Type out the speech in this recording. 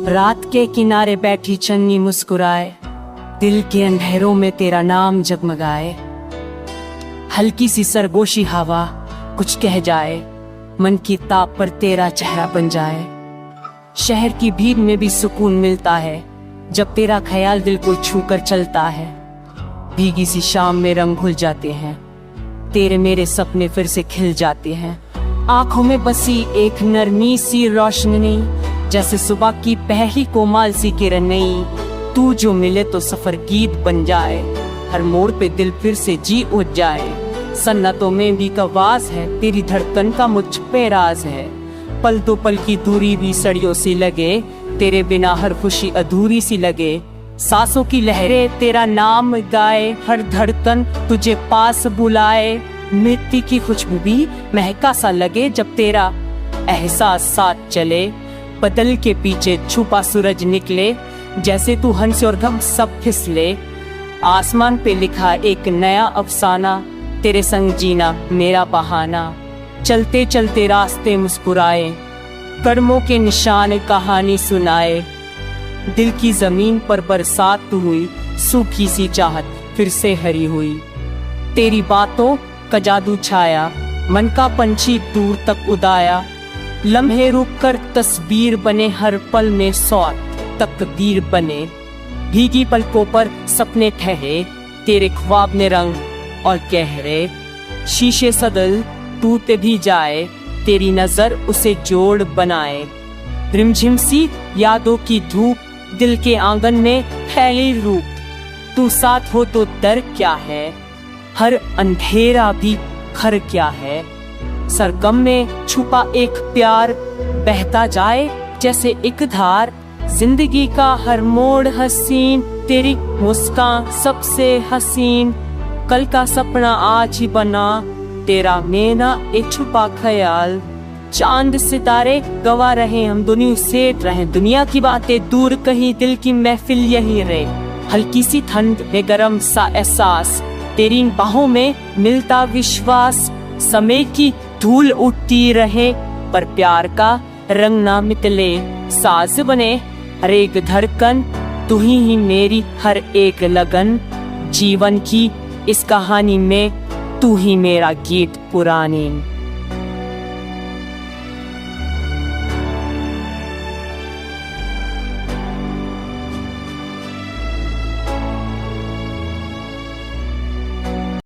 रात के किनारे बैठी चन्नी मुस्कुराए, दिल के अंधेरों में तेरा नाम जगमगाए। हल्की सी सरगोशी हवा कुछ कह जाए, मन की ताप पर तेरा चेहरा बन जाए। शहर की भीड़ में भी सुकून मिलता है, जब तेरा ख्याल दिल को छूकर चलता है। भीगी सी शाम में रंग घुल जाते हैं, तेरे मेरे सपने फिर से खिल जाते हैं। आंखों में बसी एक नरमी सी रोशनी, जैसे सुबह की पहली कोमल सी किरण नई। तू जो मिले तो सफर गीत बन जाए, हर मोड़ पे दिल फिर से जी उठ जाए। सन्नतों में भी कवास है, तेरी धड़कन का मुझ पे राज है। पल तो पल की दूरी भी सड़ियों सी लगे, तेरे बिना हर खुशी अधूरी सी लगे। सांसों की लहरें तेरा नाम गाए, हर धड़कन तुझे पास बुलाए। मिट्टी की खुशबू भी महका सा लगे, जब तेरा एहसास साथ चले। बदल के पीछे छुपा सूरज निकले, जैसे तू हंसे और गम सब फिसले। आसमान पे लिखा एक नया अफसाना, तेरे संग जीना मेरा बहाना। चलते चलते रास्ते मुस्कुराए, कदमों के निशान कहानी सुनाए। दिल की जमीन पर बरसात हुई, सूखी सी चाहत फिर से हरी हुई। तेरी बातों का जादू छाया, मन का पंछी दूर तक उड़ाया। लम्हे रुक कर तस्वीर बने, हर पल में सौ तकदीर बने। भीगी पलकों पर सपने ठहरे, तेरे ख्वाब में रंग और गहरे। शीशे सदल टूट भी जाए, तेरी नजर उसे जोड़ बनाए। रिमझिम सी यादों की धूप, दिल के आंगन में फैली रूप। तू साथ हो तो डर क्या है, हर अंधेरा भी खर क्या है। सरगम में छुपा एक प्यार बहता जाए, जैसे एक धार। जिंदगी का हर मोड़ हसीन, तेरी मुस्कान सबसे हसीन। कल का सपना आज ही बना, तेरा मेरा एक छुपा ख्याल। चांद सितारे गवा रहे, हम दुनिया से रहे। दुनिया की बातें दूर कहीं, दिल की महफिल यही रहे। हल्की सी ठंड में गरम सा एहसास, तेरी बाहों में मिलता विश्वास। समय की धूल उठती रहे, पर प्यार का रंग ना मिटले। साज बने हर एक धड़कन, तू ही मेरी हर एक लगन। जीवन की इस कहानी में तू ही मेरा गीत पुरानी।